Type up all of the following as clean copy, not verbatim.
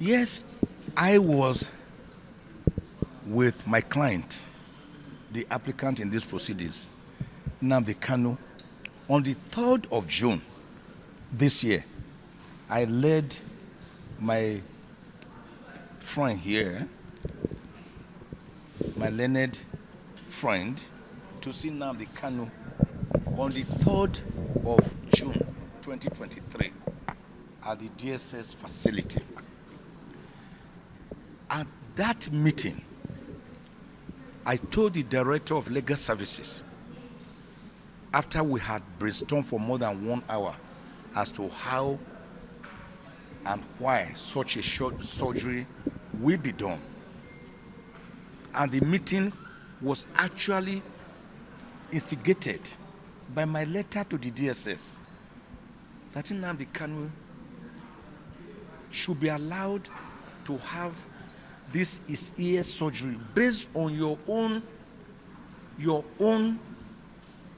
Yes, I was with my client, the applicant in these proceedings, Nnamdi Kanu, on the 3rd of June this year. I led my friend here, my learned friend, to see Nnamdi Kanu on the 3rd of June 2023 at the DSS facility. At that meeting, I told the Director of Legal Services, after we had brainstormed for more than 1 hour as to how and why such a short surgery will be done. And the meeting was actually instigated by my letter to the DSS that Nnamdi Kanu should be allowed to have this is ear surgery based on your own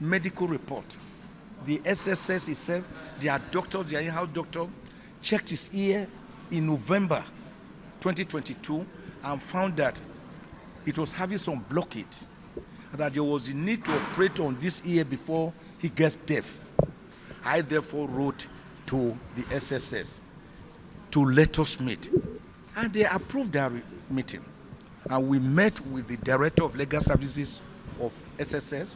medical report. The SSS itself, their doctors, their in-house doctor, checked his ear in November 2022 and found that it was having some blockage, that there was a need to operate on this ear before he gets deaf. I therefore wrote to the SSS to let us meet, and they approved our meeting. And we met with the Director of Legal Services of SSS,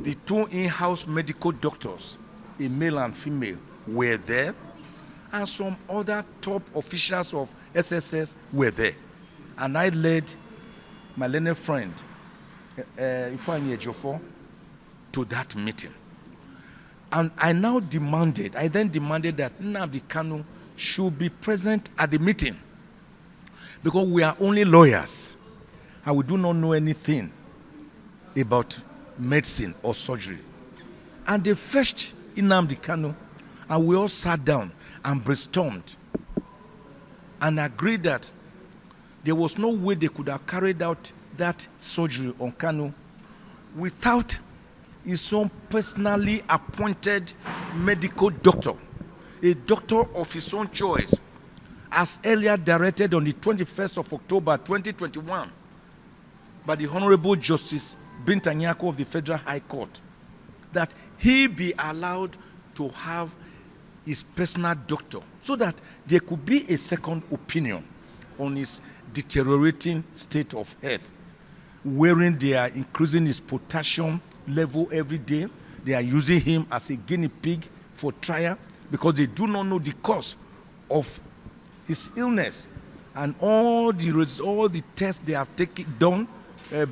the 2 in-house medical doctors, a male and female, were there, and some other top officials of SSS were there. And I led my learned friend, Ifeanyi Ejiofor, to that meeting. And I then demanded that Nnamdi Kanu should be present at the meeting, because we are only lawyers and we do not know anything about medicine or surgery. And they fetched Nnamdi Kanu, and we all sat down and brainstormed and agreed that there was no way they could have carried out that surgery on Kanu without his own personally appointed medical doctor, a doctor of his own choice, as earlier directed on the 21st of October 2021 by the Honorable Justice Binta Nyako of the Federal High Court, that he be allowed to have his personal doctor so that there could be a second opinion on his deteriorating state of health, wherein they are increasing his potassium level every day. They are using him as a guinea pig for trial because they do not know the cause of his illness. And all the tests they have done,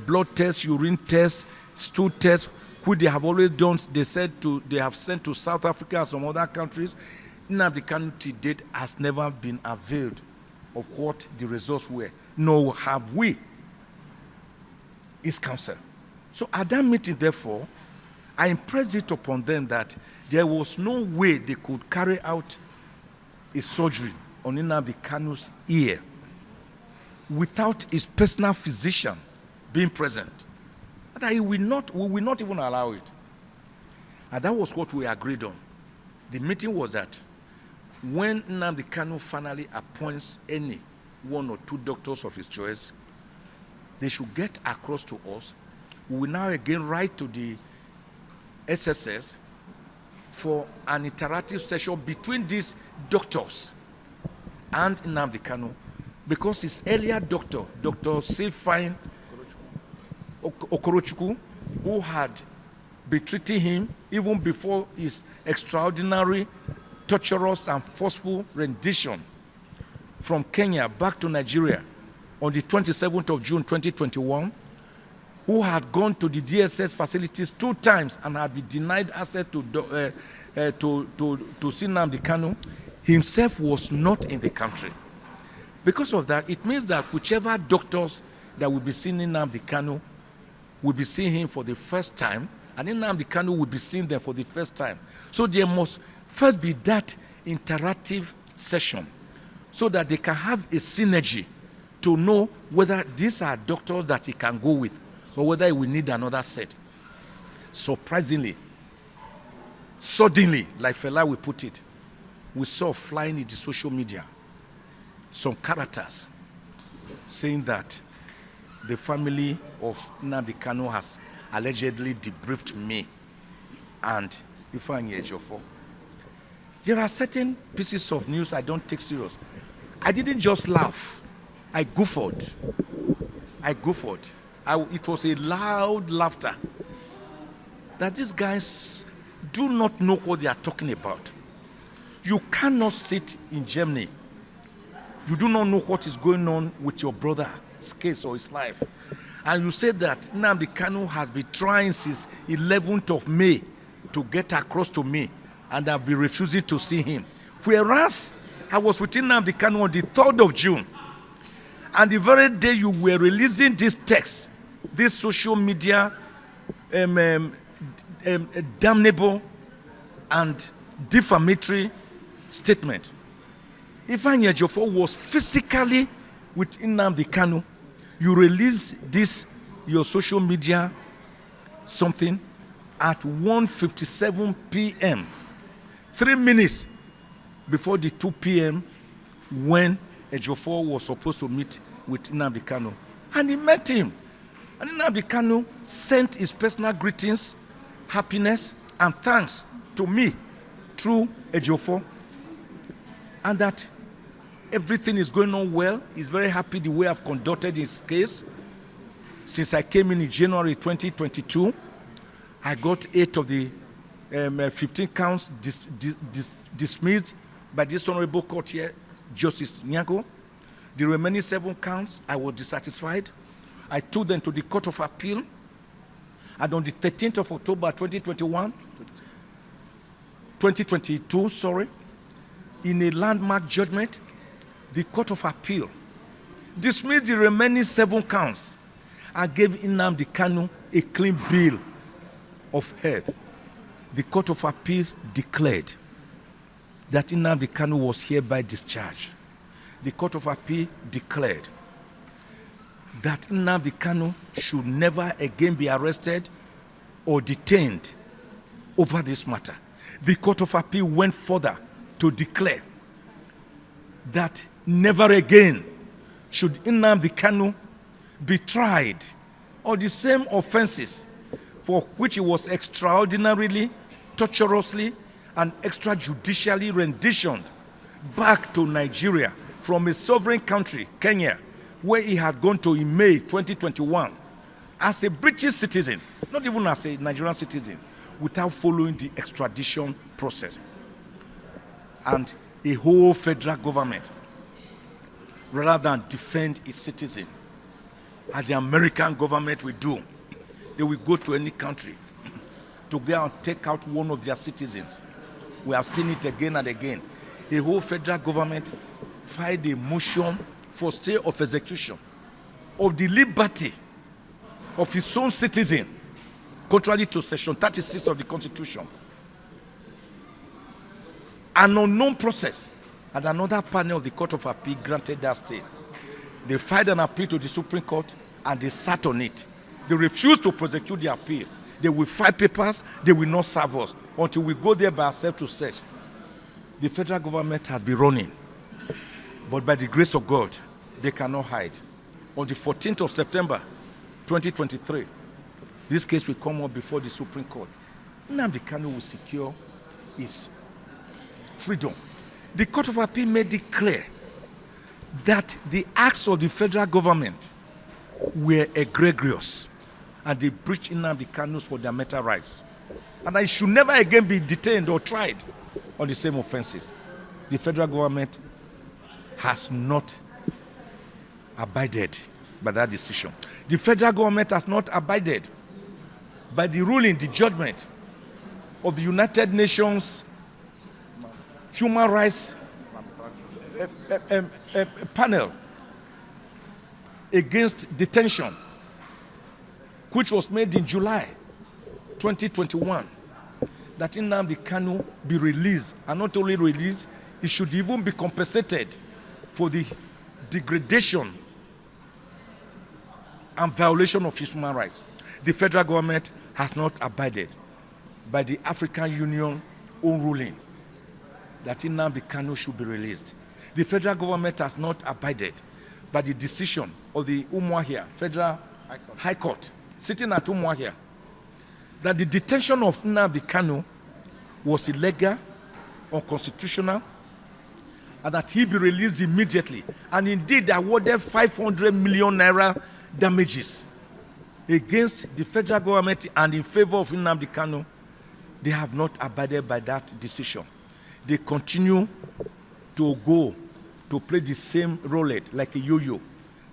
blood tests, urine tests, stool tests, which they have always done, they have sent to South Africa and some other countries. Nnamdi Kanu to date has never been availed of what the results were, nor have we, his counsel. So at that meeting, therefore, I impressed it upon them that there was no way they could carry out a surgery on Nnamdi Kanu's ear without his personal physician being present. That we will not even allow it. And that was what we agreed on. The meeting was that when Nnamdi Kanu finally appoints any 1 or 2 doctors of his choice, they should get across to us. We will now again write to the SSS for an interactive session between these doctors and Nnamdi Kanu, because his earlier doctor, Dr. Sylphine Okorochukwu, who had been treating him even before his extraordinary, torturous and forceful rendition from Kenya back to Nigeria on the 27th of June 2021, who had gone to the DSS facilities 2 times and had been denied access to see Nnamdi Kanu, himself was not in the country. Because of that, it means that whichever doctors that will be seeing Nnamdi Kanu will be seeing him for the first time, and Nnamdi Kanu will be seeing them for the first time. So there must first be that interactive session so that they can have a synergy to know whether these are doctors that he can go with or whether he will need another set. Surprisingly, suddenly, like Fela will put it, we saw flying in the social media some characters saying that the family of Nnamdi Kanu has allegedly debriefed me and Ifeanyi Ejiofor. There are certain pieces of news I don't take serious. I didn't just laugh. I guffawed. It was a loud laughter that these guys do not know what they are talking about. You cannot sit in Germany. You do not know what is going on with your brother's case or his life. And you say that Nnamdi Kanu has been trying since 11th of May to get across to me, and I've been refusing to see him. Whereas I was with Nnamdi Kanu on the 3rd of June, and the very day you were releasing this text, this social media damnable and defamatory statement, Ifeanyi Ejiofor was physically with Nnamdi Kanu. You release this, your social media something, at 1:57 p.m., 3 minutes before the 2 p.m. when Ejiofor was supposed to meet with Nnamdi Kanu. And he met him. And Nnamdi Kanu sent his personal greetings, happiness, and thanks to me through Ejiofor. And that everything is going on well. He's very happy the way I've conducted his case. Since I came in January 2022, I got 8 of the 15 counts dismissed by this honorable court here, Justice Nyago. The remaining 7 counts, I was dissatisfied. I took them to the Court of Appeal. And on the 13th of October 2022, in a landmark judgment, the Court of Appeal dismissed the remaining 7 counts and gave Nnamdi Kanu a clean bill of health. The Court of Appeal declared that Nnamdi Kanu was hereby discharged. The Court of Appeal declared that Nnamdi Kanu should never again be arrested or detained over this matter. The Court of Appeal went further to declare that never again should Nnamdi Kanu be tried on the same offenses for which he was extraordinarily, torturously, and extrajudicially renditioned back to Nigeria from a sovereign country, Kenya, where he had gone to in May 2021 as a British citizen, not even as a Nigerian citizen, without following the extradition process. And a whole federal government, rather than defend its citizen, as the American government will do, they will go to any country to go and take out one of their citizens. We have seen it again and again. A whole federal government filed a motion for stay of execution of the liberty of its own citizen, contrary to Section 36 of the Constitution. An unknown process, and another panel of the Court of Appeal granted that stay. They filed an appeal to the Supreme Court, and they sat on it. They refused to prosecute the appeal. They will file papers, they will not serve us until we go there by ourselves to search. The federal government has been running, but by the grace of God, they cannot hide. On the 14th of September 2023, this case will come up before the Supreme Court. Nnamdi Kanu will secure his freedom. The Court of Appeal made it clear that the acts of the federal government were egregious and they breached Nnamdi Kanu's fundamental rights. And I should never again be detained or tried on the same offenses. The federal government has not abided by that decision. The federal government has not abided by the ruling, the judgment of the United Nations Human Rights Panel against detention, which was made in July 2021, that Nnamdi Kanu be released, and not only released, he should even be compensated for the degradation and violation of his human rights. The federal government has not abided by the African Union own ruling that Nnamdi Kanu should be released. The federal government has not abided by the decision of the Umuahia Federal High Court, sitting at Umuahia, that the detention of Nnamdi Kanu was illegal, unconstitutional, and that he be released immediately. And indeed, awarded 500 million naira damages against the federal government and in favor of Nnamdi Kanu. They have not abided by that decision. They continue to go to play the same roulette like a yo-yo,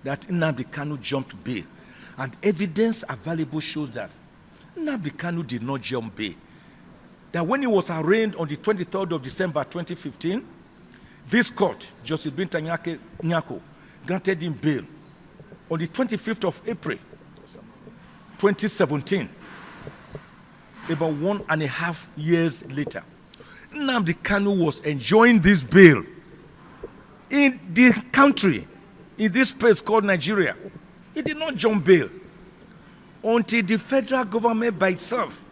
that Nnamdi Kanu jumped bail. And evidence available shows that Nnamdi Kanu did not jump bail. That when he was arraigned on the 23rd of December 2015, this court, Justice Binta Nyako, granted him bail. On the 25th of April 2017, about 1.5 years later, Nnamdi Kanu was enjoying this bail in the country, in this place called Nigeria. He did not jump bail until the federal government by itself,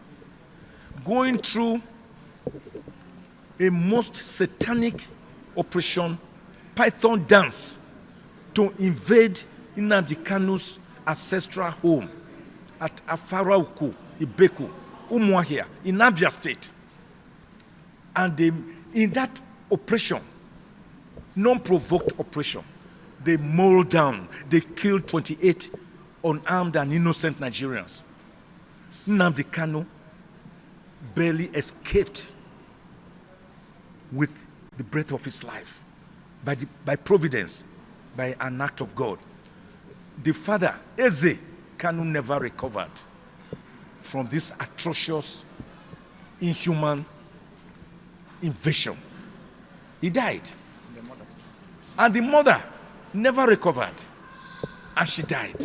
going through a most satanic operation, Python dance, to invade Nnamdi Kanu's ancestral home at Afarauku, Ibeku, Umuahia, in Abia State. And in that operation, non-provoked operation, they mowed down, they killed 28 unarmed and innocent Nigerians. Nnamdi Kanu barely escaped with the breath of his life by providence, by an act of God. The father, Eze Kanu, never recovered from this atrocious, inhuman invasion. He died. And the mother never recovered, and she died.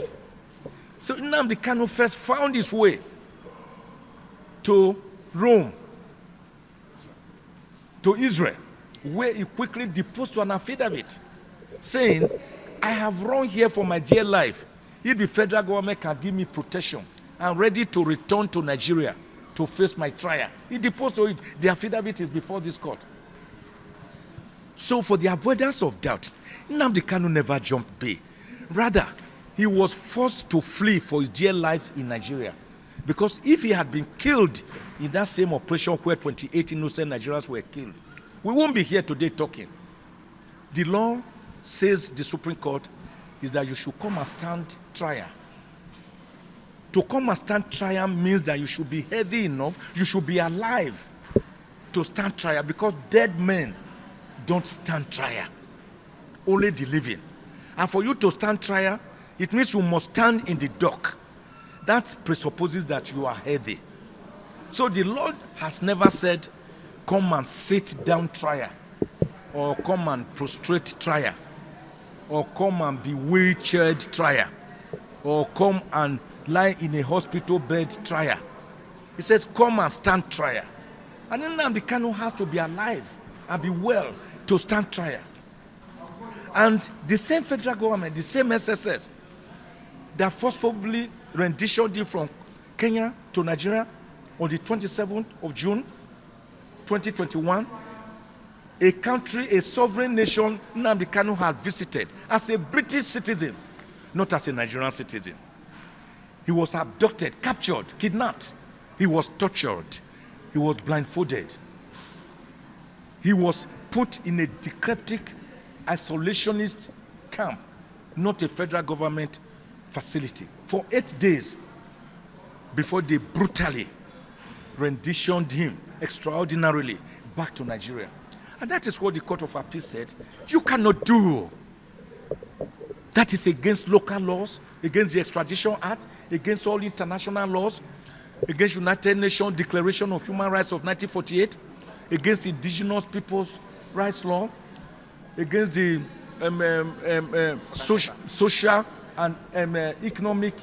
So Nnamdi Kanu first found his way to Rome, to Israel, where he quickly deposed to an affidavit saying, I have run here for my dear life. If the federal government can give me protection, I'm ready to return to Nigeria to face my trial. He deposed to it. The affidavit is before this court. So for the avoidance of doubt, Nnamdi Kanu never jumped bail. Rather, he was forced to flee for his dear life in Nigeria. Because if he had been killed in that same operation where 28 innocent Nigerians were killed, we won't be here today talking. The law says, the Supreme Court, is that you should come and stand trial. To come and stand trial means that you should be healthy enough, you should be alive to stand trial, because dead men don't stand trial, only the living. And for you to stand trial, it means you must stand in the dock. That presupposes that you are healthy. So the Lord has never said, come and sit down trial, or come and prostrate trial, or come and be wheelchaired trial, or come and lie in a hospital bed trial. He says, come and stand trial. And then Nnamdi Kanu has to be alive and be well to stand trial. And the same federal government, the same SSS, that forcibly renditioned him from Kenya to Nigeria on the 27th of June, 2021, a country, a sovereign nation Nnamdi Kanu had visited as a British citizen, not as a Nigerian citizen. He was abducted, captured, kidnapped. He was tortured. He was blindfolded. He was put in a decrepit, isolationist camp, not a federal government facility, for 8 days before they brutally renditioned him extraordinarily back to Nigeria. And that is what the Court of Appeal said, you cannot do. That is against local laws, against the Extradition Act, against all international laws, against United Nations Declaration of Human Rights of 1948, against Indigenous Peoples' Rights Law, against the social and economic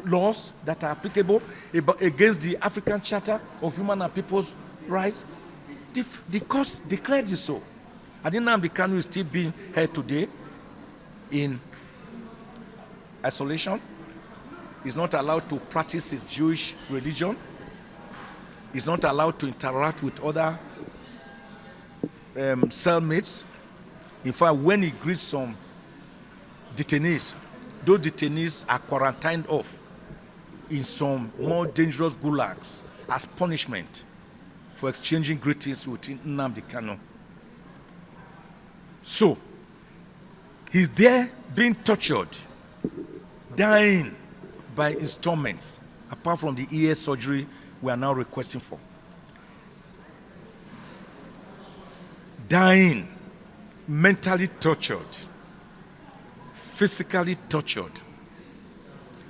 laws that are applicable, against the African Charter of Human and People's Rights. The court declared it so. And Nnamdi Kanu is still being held today in isolation. He's not allowed to practice his Jewish religion. He's not allowed to interact with other cellmates. In fact, when he greets some detainees, those detainees are quarantined off in some more dangerous gulags as punishment for exchanging greetings with Nnamdi Kanu. So, he's there being tortured, dying by installments, apart from the ear surgery we are now requesting for. Dying, mentally tortured, physically tortured,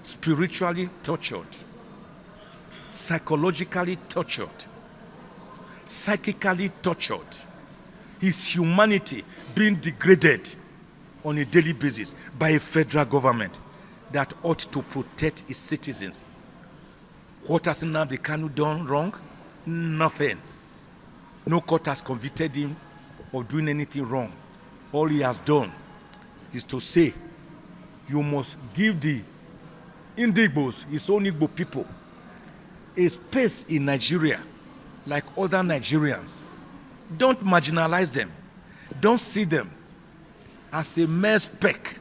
spiritually tortured, psychologically tortured, psychically tortured, his humanity being degraded on a daily basis by a federal government that ought to protect its citizens. What has Nnamdi Kanu done wrong? Nothing. No court has convicted him of doing anything wrong. All he has done is to say, you must give the Indigbos, his own Igbo people, a space in Nigeria like other Nigerians. Don't marginalize them. Don't see them as a mere speck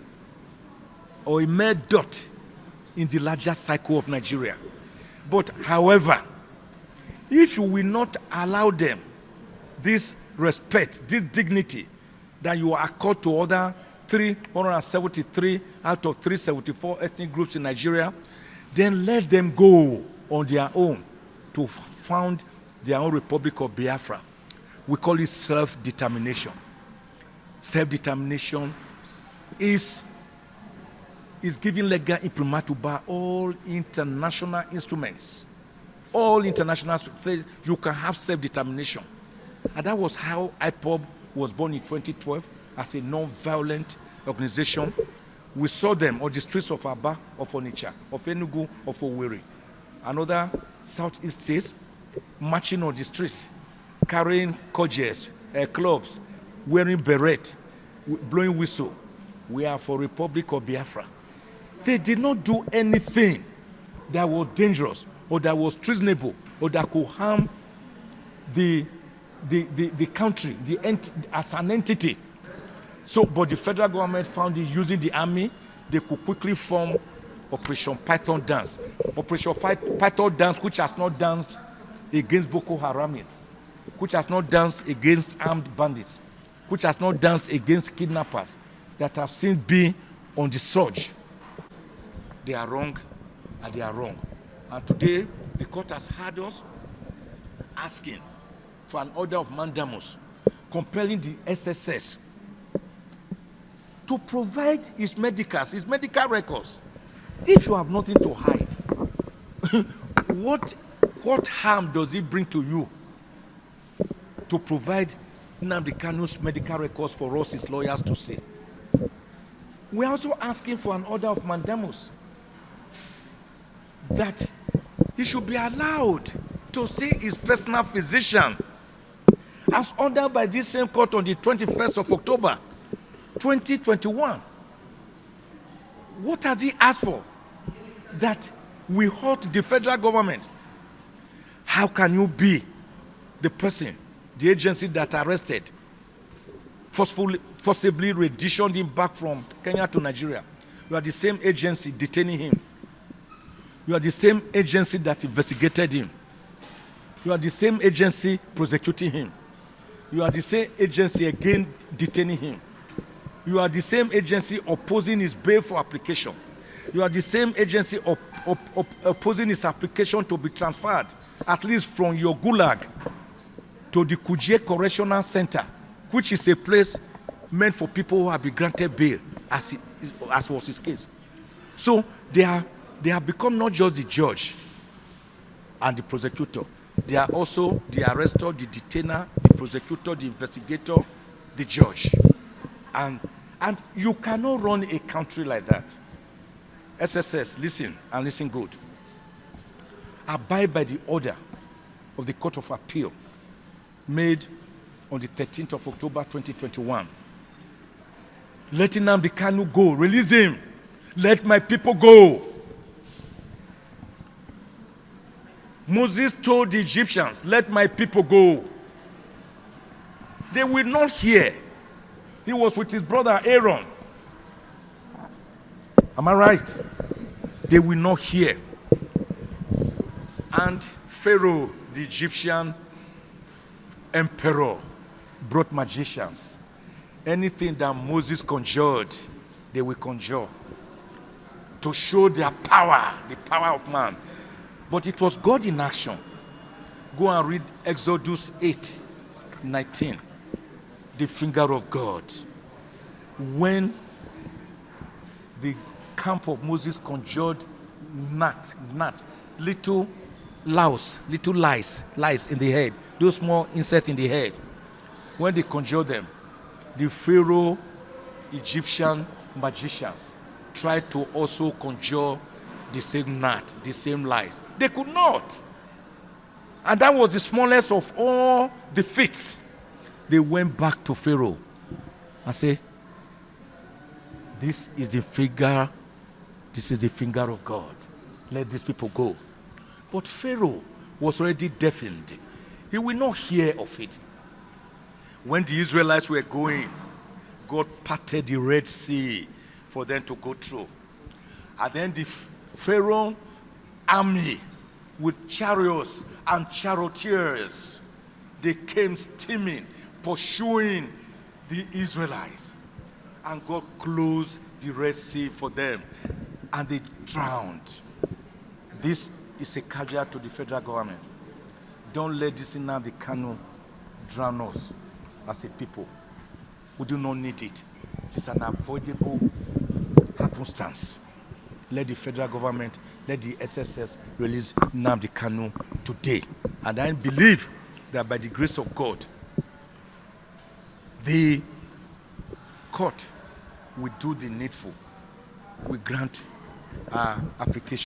or a mere dot in the larger cycle of Nigeria. But however, if you will not allow them this respect, this dignity that you accord to other 373 out of 374 ethnic groups in Nigeria, then let them go on their own to found their own Republic of Biafra. We call it self-determination. Self-determination is giving legal imprimatur by all international instruments. All international says you can have self-determination. And that was how IPOB was born in 2012 as a non-violent organization. We saw them on the streets of Aba, of Onitsha, of Enugu, of Owerri, and other southeast states, marching on the streets, carrying cudgels, clubs, wearing beret, blowing whistle. We are for Republic of Biafra. They did not do anything that was dangerous or that was treasonable or that could harm the country as an entity. So, but the federal government found it using the army, they could quickly form Operation Python Dance. Operation Python Dance, which has not danced against Boko Haramis, which has not danced against armed bandits, which has not danced against kidnappers that have since been on the surge. They are wrong and they are wrong. And today, the court has had us asking for an order of mandamus, compelling the SSS to provide his medical records. If you have nothing to hide, what harm does it bring to you to provide Nnamdi Kanu's medical records for us, his lawyers, to see? We're also asking for an order of mandamus that he should be allowed to see his personal physician as ordered by this same court on the 21st of October, 2021. What has he asked for? That we halt the federal government. How can you be the person, the agency that arrested, forcibly renditioned him back from Kenya to Nigeria? You are the same agency detaining him. You are the same agency that investigated him. You are the same agency prosecuting him. You are the same agency again detaining him. You are the same agency opposing his bail for application. You are the same agency opposing his application to be transferred, at least from your gulag, to the Kuje Correctional Center, which is a place meant for people who have been granted bail, as was his case. So they have become not just the judge and the prosecutor. They are also the arrestor, the detainer, the prosecutor, the investigator, the judge. And you cannot run a country like that. SSS, listen, and listen good. Abide by the order of the Court of Appeal made on the 13th of October 2021. Let Nnamdi Kanu go. Release him. Let my people go. Moses told the Egyptians, let my people go. They will not hear. He was with his brother Aaron. Am I right? They will not hear. And Pharaoh, the Egyptian emperor, brought magicians. Anything that Moses conjured, they will conjure to show their power, the power of man. But it was God in action. Go and read Exodus 8:19. The finger of God. When the camp of Moses conjured gnat, little lice in the head, those small insects in the head. When they conjured them, the Pharaoh Egyptian magicians tried to also conjure the same gnat, the same lice. They could not. And that was the smallest of all the feats. They went back to Pharaoh and said, this is the finger of God. Let these people go. But Pharaoh was already deafened. He will not hear of it. When the Israelites were going, God parted the Red Sea for them to go through. And then the Pharaoh army with chariots and charioteers, they came steaming, pursuing the Israelites. And God closed the Red Sea for them. And they drowned. This is a caveat to the federal government. Don't let this Nnamdi Kanu drown us as a people. We do not need it. It is an avoidable happenstance. Let the federal government, let the SSS release Nnamdi Kanu today. And I believe that by the grace of God, the court will do the needful. We grant our application.